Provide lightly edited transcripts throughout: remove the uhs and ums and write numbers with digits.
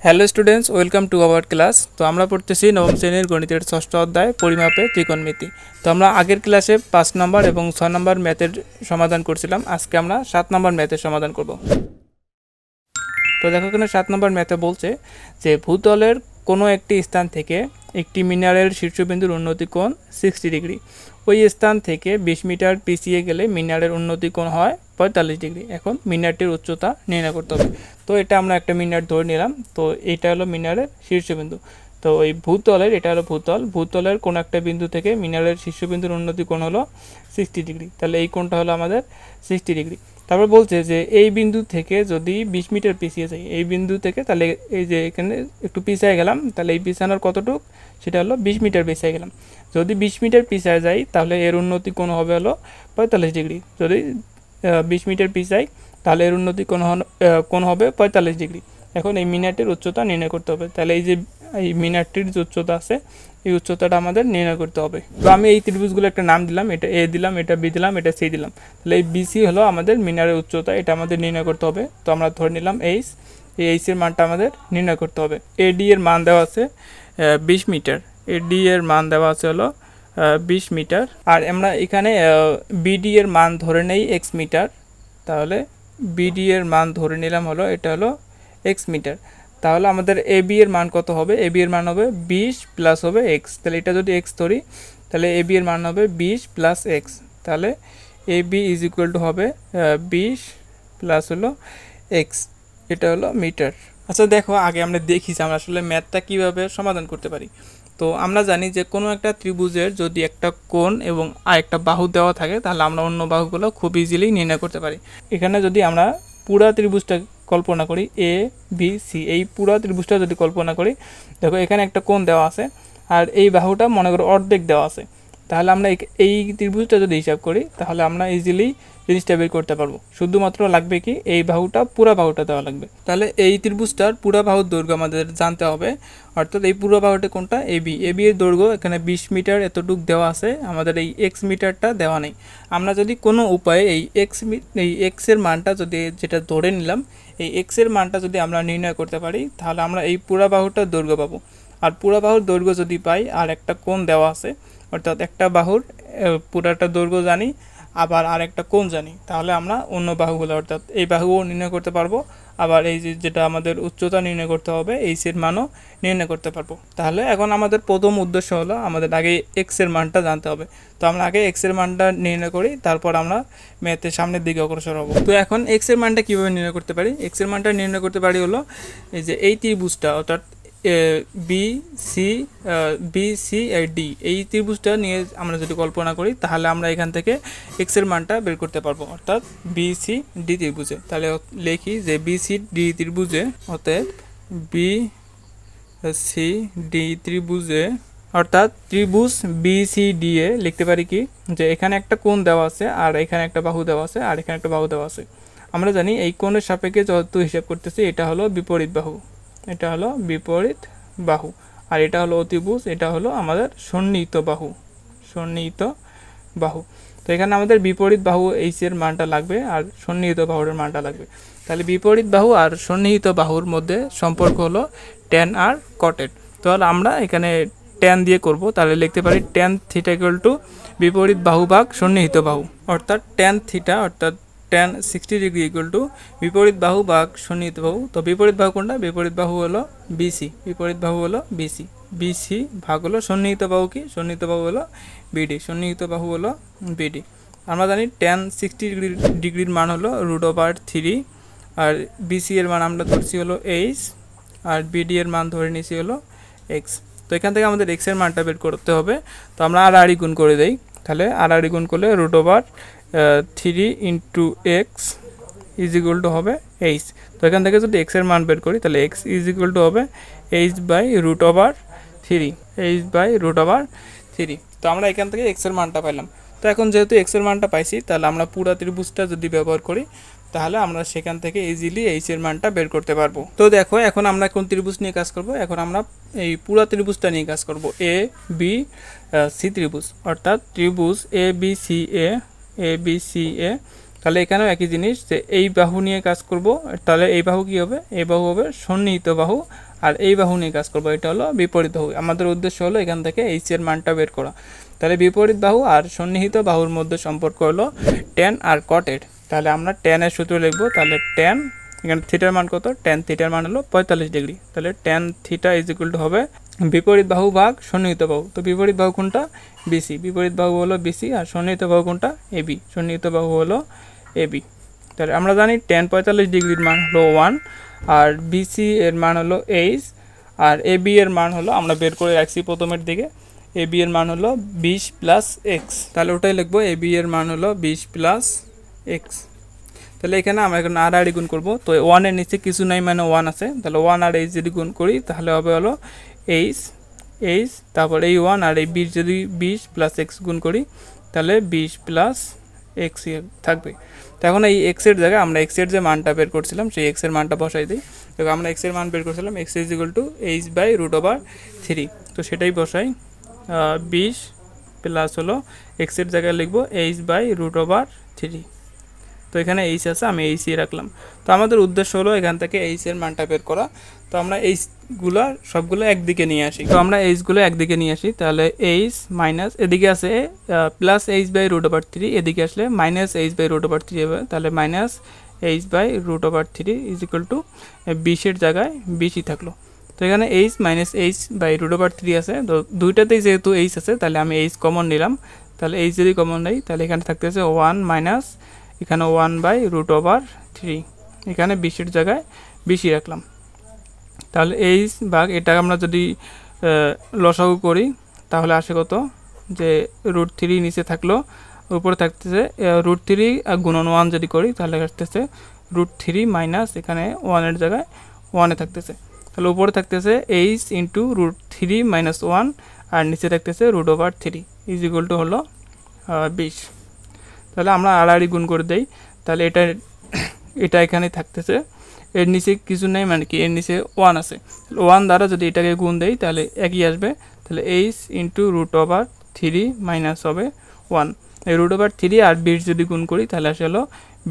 Hello students, welcome to our class. তো আমরা পড়তেছি নবম শ্রেণীর গণিতের ষষ্ঠ অধ্যায় পরিমাপে ত্রিকোণমিতি। তো আমরা আগের ক্লাসে 5 নম্বর এবং 6 নম্বর ম্যাথের সমাধান করছিলাম। আজকে আমরা 7 নম্বর ম্যাথের সমাধান করব। তো দেখো এখানে 7 নম্বর ম্যাথে বলছে যে ভূতলের কোনো একটি স্থান থেকে একটি মিনারের শীর্ষবিন্দুর উন্নতি কোণ 60 ডিগ্রি। ওই স্থান থেকে 20 মিটার পিছিয়ে গেলে মিনারের উন্নতি কোণ হয় 45 ডিগ্রি। এখন মিনারটির উচ্চতা নির্ণয় করতে হবে। তো এটা আমরা একটা মিনার ধরে নিলাম। তো এটা হলো মিনারের শীর্ষবিন্দু। তো ওই ভূতলের, এটা হলো ভূতলের কোনো একটা বিন্দু থেকে মিনারের শীর্ষবিন্দুর উন্নতি কোণ হলো 60 ডিগ্রি। তাহলে এই কোণটা হলো আমাদের 60 ডিগ্রি। তারপর বলছে যে এই বিন্দু থেকে যদি 20 মিটার পিছিয়ে যাই, এই বিন্দু থেকে, তাহলে এই যে এখানে একটু পিছিয়ে গেলাম, তাহলে এই পিছানোর কতটুক, সেটা হলো 20 মিটার পিছিয়ে গেলাম। যদি 20 মিটার পিছিয়ে যাই তাহলে এর উন্নতি কোণ হবে হলো 45 ডিগ্রি। যদি 20 মিটার পিছাই তাহলে এর উন্নতি কোণ হবে 45 ডিগ্রি। এখন এই মিনারটির উচ্চতা নির্ণয় করতে হবে। তাহলে এই যে এই মিনারটির যে উচ্চতা আছে, এই উচ্চতাটা আমাদের নির্ণয় করতে হবে। তো আমি এই ত্রিভুজগুলো একটা নাম দিলাম, এটা এ দিলাম, এটা বি দিলাম, এটা সি দিলাম। তাহলে এই বিসি হলো আমাদের মিনারের উচ্চতা, এটা আমাদের নির্ণয় করতে হবে। তো আমরা ধরে নিলাম এইচ, এই এইচের মানটা আমাদের নির্ণয় করতে হবে। এডি এর মান দেওয়া আছে 20 মিটার, এডি এর মান দেওয়া আছে হলো 20 মিটার। আর আমরা এখানে বিডি এর মান ধরে নেই এক্স মিটার। তাহলে বিডি এর মান ধরে নিলাম হলো, এটা হলো এক্স মিটার। তাহলে আমাদের এ বি এর মান কত হবে? এ বি এর মান হবে 20 প্লাস হবে এক্স। তাহলে এটা যদি এক্স ধরি তাহলে এ বি এর মান হবে 20 প্লাস এক্স। তাহলে A B is equal two হবে 20 প্লাস হলো এক্স, এটা হলো মিটার। আচ্ছা দেখো, আগে আমরা দেখি যে আমরা আসলে ম্যাথটা কীভাবে সমাধান করতে পারি। তো আমরা জানি যে কোনো একটা ত্রিভুজের যদি একটা কোণ এবং আরেকটা বাহু দেওয়া থাকে তাহলে আমরা অন্য বাহুগুলো খুব ইজিলি নির্ণয় করতে পারি। এখানে যদি আমরা পুরা ত্রিভুজটা কল্পনা করি, এ বি সি, এই পুরা ত্রিভুজটা যদি কল্পনা করি, দেখো এখানে একটা কোণ দেওয়া আছে আর এই বাহুটা মনে করো অর্ধেক দেওয়া আছে। তাহলে আমরা এই ত্রিভুজটা যদি হিসাব করি তাহলে আমরা ইজিলি জিনিসটা বের করতে পারবো। শুধুমাত্র লাগবে কি, এই বাহুটা, পুরা বাহুটা দেওয়া লাগবে। তাহলে এই ত্রিভুজটার পুরা বাহুর দৈর্ঘ্য আমাদের জানতে হবে। অর্থাৎ এই পুরো বাহুটা কোনটা? এবি। এবি এর দৈর্ঘ্য এখানে 20 মিটার এতটুক দেওয়া আছে, আমাদের এই এক্স মিটারটা দেওয়া নেই। আমরা যদি কোনো উপায়ে এই এক্স এর মানটা যদি, যেটা ধরে নিলাম, এই এক্স এর মানটা যদি আমরা নির্ণয় করতে পারি তাহলে আমরা এই পুরা বাহুটার দৈর্ঘ্য পাবো। আর পুরা বাহুর দৈর্ঘ্য যদি পাই আর একটা কোণ দেওয়া আছে, অর্থাৎ একটা বাহুর পুরাটা দৈর্ঘ্য জানি আবার আর একটা কোণ জানি, তাহলে আমরা অন্য বাহুগুলো অর্থাৎ এই বাহুও নির্ণয় করতে পারবো। আবার এই যেটা আমাদের উচ্চতা নির্ণয় করতে হবে, এইচের মানও নির্ণয় করতে পারবো। তাহলে এখন আমাদের প্রথম উদ্দেশ্য হলো আমাদের আগে এক্স এর মানটা জানতে হবে। তো আমরা আগে এক্স এর মানটা নির্ণয় করি, তারপর আমরা ম্যাথের সামনের দিকে অগ্রসর হবো। তো এখন এক্স এর মানটা কীভাবে নির্ণয় করতে পারি? এক্স এর মানটা নির্ণয় করতে পারি হলো এই যে এই ত্রিভুজটা, অর্থাৎ বি সি ডি, এই ত্রিভুজটা নিয়ে আমরা যদি কল্পনা করি তাহলে আমরা এখান থেকে এক্স এর মানটা বের করতে পারবো, অর্থাৎ বি সি ডি ত্রিভুজে। তাহলে লিখি যে বি সি ডি ত্রিভুজে, অর্থাৎ বি সি ডি ত্রিভুজে, অর্থাৎ ত্রিভুজ বি সি ডি এ লিখতে পারি কি, যে এখানে একটা কোণ দেওয়া আছে আর এখানে একটা বাহু দেওয়া আছে আর এখানে একটা বাহু দেওয়া আছে। আমরা জানি এই কোণের সাপেক্ষে যত হিসাব করতেছি এটা হলো বিপরীত বাহু, এটা হলো বিপরীত বাহু। আর এটা হলো অতিভুজ, এটা হলো আমাদের সন্নিহিত বাহু, সন্নিহিত বাহু। তো এখানে আমাদের বিপরীত বাহু এইচ এর মানটা লাগবে আর সন্নিহিত বাহুর মানটা লাগবে। তাহলে বিপরীত বাহু আর সন্নিহিত বাহুর মধ্যে সম্পর্ক হলো ট্যান আর কটেড। তাহলে আমরা এখানে ট্যান দিয়ে করব, তাহলে লিখতে পারি ট্যান থিটা ইকুয়াল টু বিপরীত বাহু ভাগ সন্নিহিত বাহু, অর্থাৎ ট্যান থিটা অর্থাৎ ট্যান 60 ডিগ্রি ইকুয়াল টু বিপরীত বাহু ভাগ সন্নিহিত বাহু। তো বিপরীত বাহু কোনটা? বিপরীত বাহু হলো বিসি, বিপরীত বাহু হলো বিসি, বিসি ভাগ হলো সন্নিহিত বাহু কি, সন্নিহিত বাহু হলো বিডি, সন্নিহিত বাহু হলো বিডি। আমরা জানি ট্যান 60 ডিগ্রির মান হলো √3, আর বিসি এর মান আমরা ধরছি হলো এইচ, আর বিডি এর মান ধরে নিয়েছি হলো এক্স। তো এখান থেকে আমাদের এক্স এর মানটা বের করতে হবে। তো আমরা আর গুণ করে দেই, তাহলে আর গুণ করলে √3 into x is equal two হবে এইচ। তো এখান থেকে যদি এক্স এর মান বের করি তাহলে এক্স ইজ ইকুয়াল টু হবে এইচ বাই √3, এইচ বাই √3। তো আমরা এখান থেকে এক্স এর মানটা পাইলাম। তো এখন যেহেতু এক্স এর মানটা পাইছি তাহলে আমরা পুরা ত্রিভুজটা যদি ব্যবহার করি তাহলে আমরা সেখান থেকে ইজিলি এইচ এর মানটা বের করতে পারবো। তো দেখো এখন আমরা কোন ত্রিভুজ নিয়ে কাজ করব? এখন আমরা এই পুরা ত্রিভুজটা নিয়ে কাজ করব, এ বি সি ত্রিভুজ, অর্থাৎ ত্রিভুজ A B C A, A B C এ। তাহলে এখানেও একই জিনিস, যে এই বাহু নিয়ে কাজ করব। তাহলে এই বাহু কি হবে? এই বাহু হবে সন্নিহিত বাহু আর এই বাহু নিয়ে কাজ করব, এটা হলো বিপরীত বাহু। আমাদের উদ্দেশ্য হলো এখান থেকে এইচ এর মানটা বের করা। তাহলে বিপরীত বাহু আর সন্নিহিত বাহুর মধ্যে সম্পর্ক হলো tan আর cot এর। তাহলে আমরা tan এর সূত্র লিখব। তাহলে tan, এখানে থিটার মান কত, tan থিটার মান হলো 45 ডিগ্রি। তাহলে tan theta is equal two হবে বিপরীত বাহু ভাগ সন্নিহিত বাহু। তো বিপরীত বাহু কোনটা, বিসি, বিপরীত বাহু হলো বিসি, আর সন্নিহিত বাহু কোনটা, এবি, সন্নিহিত বাহু হলো এবি। তাহলে আমরা জানি tan 45 ডিগ্রির মান হলো 1, আর বিসি এর মান হলো এইচ, আর এবি এর মান হলো আমরা বের করে রাখছি প্রথমের দিকে, এবি এর মান হলো 20 প্লাস এক্স। তাহলে ওটাই লিখবো, এবি এর মান হলো 20 প্লাস এক্স। তাহলে এখানে আমরা এখন আর আর গুণ করবো। তো 1 এর নিচে কিছু নাই, মানে 1 আছে। তাহলে 1 আর এইচ যদি গুণ করি তাহলে হবে হলো এইচ, এইচ, তারপর এই 1 আর এই 20 যদি 20 প্লাস এক্স গুণ করি তাহলে 20 প্লাস এক্স থাকবে। তো এখন এই এক্স এর জায়গায় আমরা এক্স এর যে মানটা বের করছিলাম সেই এক্স এর মানটা বসাই দিই। তো আমরা এক্স এর মান বের করছিলাম x is equal to h by root over 3। তো সেটাই বসাই, 20 প্লাস হলো এক্স এর জায়গায় লিখবো এইচ বাই রুট ওভার 3। তো এখানে এইচ আছে, আমি এইচ রাখলাম। তো আমাদের উদ্দেশ্য হলো এখান থেকে এইচ এর মানটা বের করা। তো আমরা এইচগুলো সবগুলো একদিকে নিয়ে আসি। তো আমরা এইচগুলো একদিকে নিয়ে আসি। তাহলে এইচ মাইনাস, এদিকে আছে plus h by root over 3, এদিকে আসলে minus h by root over 3 হবে। তাহলে minus h by root over 3 is equal to 20 জায়গায় 20ই থাকলো। তো এখানে h minus h by root over 3 আছে। তো দুইটাতেই যেহেতু এইচ আছে তাহলে আমি এইচ কমন নিলাম। তাহলে এইচ যদি কমন নেই তাহলে এখানে থাকতেছে 1 মাইনাস, এখানে 1 বাই রুট ওভার 3, এখানে 20 জায়গায় 20ই রাখলাম। তাহলে এইচ ভাগ এটা আমরা যদি লসাগু করি তাহলে আসে কত, যে রুট 3 নিচে থাকলো, উপরে থাকতেছে রুট 3 গুণন 1 যদি করি তাহলে আসতেছে রুট 3 মাইনাস এখানে 1 এর জায়গায় 1 থাকতেছে। তাহলে উপরে থাকতেছে এইচ ইন্টু রুট 3 মাইনাস 1, আর নিচে থাকতেছে root over 3 is equal to হলো 20। তাহলে আমরা আড়াআড়ি গুণ করে দেই। তাহলে এটা এখানে থাকতেছে, এর নিচে কিছু নেই, মানে কি এর নিচে 1 আছে। 1 দ্বারা যদি এটাকে গুণ দেই তাহলে একই আসবে। তাহলে h into root over 3 minus হবে 1, এই রুট ওভার 3 আর 20 যদি গুণ করি তাহলে আসে হলো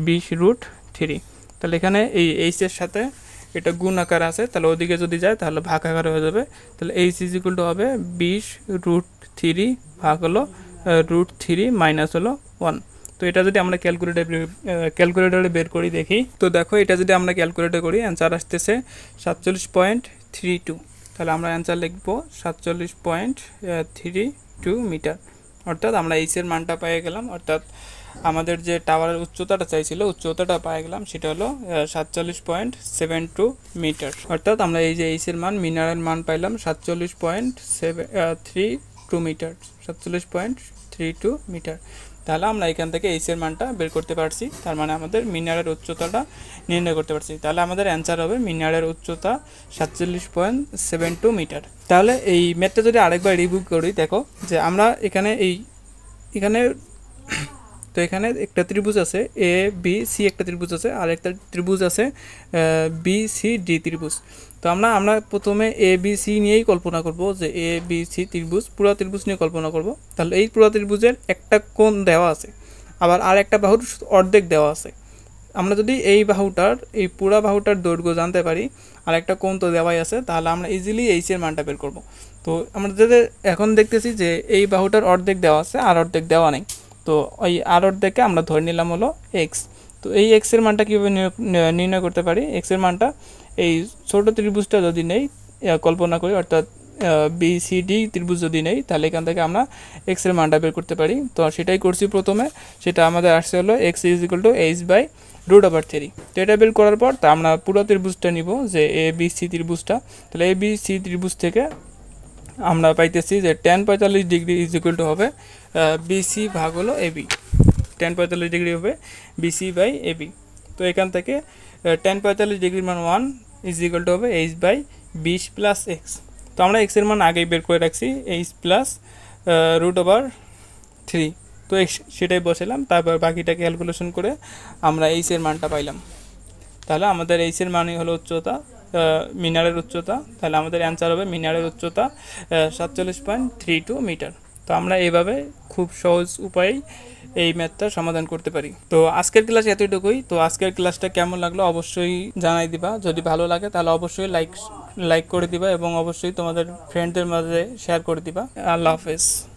20 রুট 3। তাহলে এখানে এই এইচ এর সাথে এটা গুণ আকার আছে, তাহলে ওদিকে যদি যায় তাহলে ভাগ আকার হয়ে যাবে। তাহলে এইচ ইজ ইকুয়াল টু হবে 20 রুট 3 ভাগ হলো রুট 3 মাইনাস হলো 1। তো এটা যদি আমরা ক্যালকুলেটরে বের করি দেখি, তো দেখো এটা যদি আমরা ক্যালকুলেটর করি অ্যান্সার আসতেছে 47.32। তাহলে আমরা অ্যান্সার লিখবো 47.32 মিটার। অর্থাৎ আমরা এইচ এর মানটা পেয়ে গেলাম, অর্থাৎ আমাদের যে টাওয়ারের উচ্চতাটা চাইছিল উচ্চতাটা পেয়ে গেলাম, সেটা হলো 47.72 মিটার। অর্থাৎ আমরা এই যে এইচ এর মান, মিনারের মান পাইলাম 47.32 মিটার, 47.32 মিটার। তাহলে আমরা এখান থেকে এইচ এর মানটা বের করতে পারছি, তার মানে আমাদের মিনারের উচ্চতাটা নির্ণয় করতে পারছি। তাহলে আমাদের অ্যান্সার হবে মিনারের উচ্চতা 47.72 মিটার। তাহলে এই ম্যাথটা যদি আরেকবার রিভিউ করি, দেখো যে আমরা এখানে তো এখানে একটা ত্রিভুজ আছে এ বি সি, একটা ত্রিভুজ আছে, আর একটা ত্রিভুজ আছে বি সি ডি ত্রিভুজ। তো আমরা প্রথমে এ বি সি নিয়েই কল্পনা করব, যে এ বি সি ত্রিভুজ, পুরো ত্রিভুজ নিয়ে কল্পনা করব। তাহলে এই পুরো ত্রিভুজের একটা কোণ দেওয়া আছে, আবার আর একটা বাহুর অর্ধেক দেওয়া আছে। আমরা যদি এই পুরা বাহুটার দৈর্ঘ্য জানতে পারি, আর একটা কোণ তো দেওয়াই আছে, তাহলে আমরা ইজিলি এইচ এর মানটা বের করব। তো আমরা যদি এখন দেখতেছি যে এই বাহুটার অর্ধেক দেওয়া আছে আর অর্ধেক দেওয়া নেই, তো ওই আর অর্ধেকে আমরা ধরে নিলাম হলো এক্স। তো এই এক্স এর মানটা কীভাবে নির্ণয় করতে পারি, এক্স এর মানটা এই ছোট ত্রিভুজটা যদি নেই কল্পনা করি, অর্থাৎ বি সি ডি ত্রিভুজ যদি নেই, তাহলে এখান থেকে আমরা এক্স এর মানটা বের করতে পারি। তো সেটাই করছি প্রথমে, সেটা আমাদের আসছে হলো x is equal to h by root over 3। তো এটা বের করার পর তা আমরা পুরো ত্রিভুজটা নিব, যে এ বি সি ত্রিভুজটা। তাহলে এ বি সি ত্রিভুজ থেকে আমরা পাইতেছি যে tan 45 degree is equal two হবে বিসি ভাগ হলো এবি, tan 45 ডিগ্রি হবে বিসি বাই এবি। তো এখান থেকে tan 45 ডিগ্রির মান 1 ইজ ইকুয়াল টু হবে এইচ বাই 20 প্লাস এক্স। তো আমরা এক্স এর মান আগেই বের করে রাখছি, এইচ প্লাস রুট ওভার 3। তো সেটাই বসালাম, তারপর বাকিটা ক্যালকুলেশন করে আমরা এইচ এর মানটা পাইলাম। তাহলে আমাদের এইচ এর মানই হলো উচ্চতা, মিনারের উচ্চতা। তাহলে আমাদের অ্যান্সার হবে মিনারের উচ্চতা 47.32 মিটার। তো আমরা এইভাবে খুব সহজ উপায়েই এই ম্যাথটা সমাধান করতে পারি। তো আজকের ক্লাস এতটুকুই। তো আজকের ক্লাসটা কেমন লাগলো অবশ্যই জানাই দিবা, যদি ভালো লাগে তাহলে অবশ্যই লাইক লাইক করে দিবা এবং অবশ্যই তোমাদের ফ্রেন্ডদের মাঝে শেয়ার করে দিবা। আল্লাহ হাফেজ।